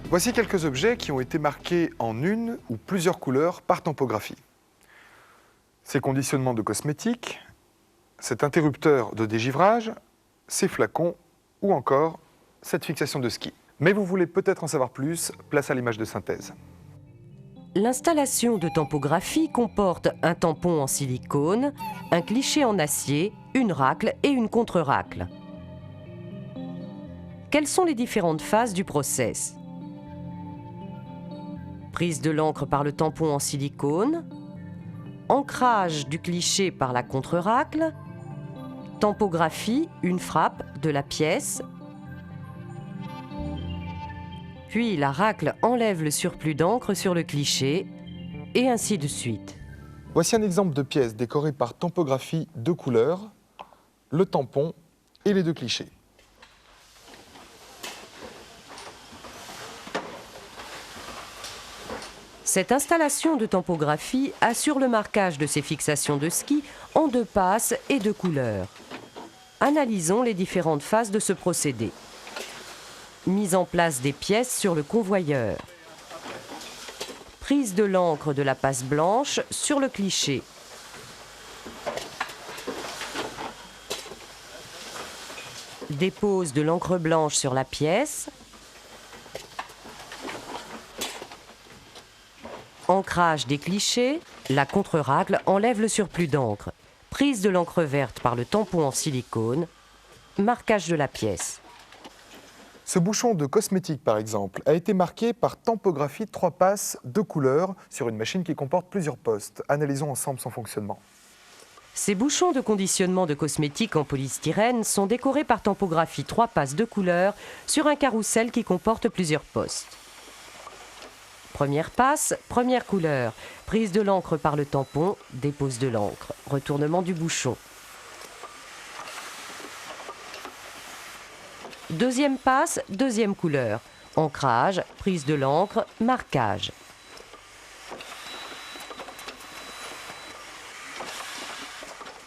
Voici quelques objets qui ont été marqués en une ou plusieurs couleurs par tampographie. Ces conditionnements de cosmétiques, cet interrupteur de dégivrage, ces flacons ou encore cette fixation de ski. Mais vous voulez peut-être en savoir plus, place à l'image de synthèse. L'installation de tampographie comporte un tampon en silicone, un cliché en acier, une racle et une contre-racle. Quelles sont les différentes phases du process? Prise de l'encre par le tampon en silicone, ancrage du cliché par la contre-racle, tampographie, une frappe de la pièce, puis la racle enlève le surplus d'encre sur le cliché, et ainsi de suite. Voici un exemple de pièce décorée par tampographie de couleurs, le tampon et les deux clichés. Cette installation de tampographie assure le marquage de ces fixations de ski en 2 passes et 2 couleurs. Analysons les différentes phases de ce procédé. Mise en place des pièces sur le convoyeur. Prise de l'encre de la passe blanche sur le cliché. Dépose de l'encre blanche sur la pièce. Ancrage des clichés. La contre-racle enlève le surplus d'encre. Prise de l'encre verte par le tampon en silicone. Marquage de la pièce. Ce bouchon de cosmétique, par exemple, a été marqué par tampographie 3 passes de couleurs sur une machine qui comporte plusieurs postes. Analysons ensemble son fonctionnement. Ces bouchons de conditionnement de cosmétiques en polystyrène sont décorés par tampographie 3 passes de couleurs sur un carrousel qui comporte plusieurs postes. Première passe, première couleur. Prise de l'encre par le tampon, dépose de l'encre. Retournement du bouchon. Deuxième passe, deuxième couleur. Ancrage, prise de l'encre, marquage.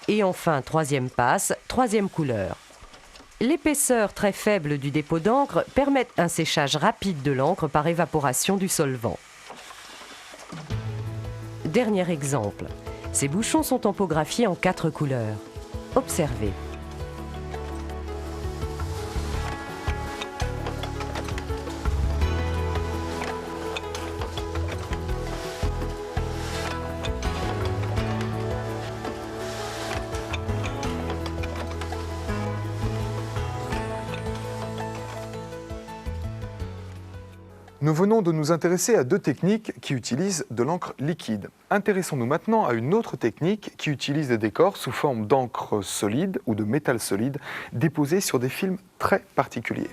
Et enfin, troisième passe, troisième couleur. L'épaisseur très faible du dépôt d'encre permet un séchage rapide de l'encre par évaporation du solvant. Dernier exemple. Ces bouchons sont tampographiés en 4 couleurs. Observez. Nous venons de nous intéresser à 2 techniques qui utilisent de l'encre liquide. Intéressons-nous maintenant à une autre technique qui utilise des décors sous forme d'encre solide ou de métal solide déposés sur des films très particuliers.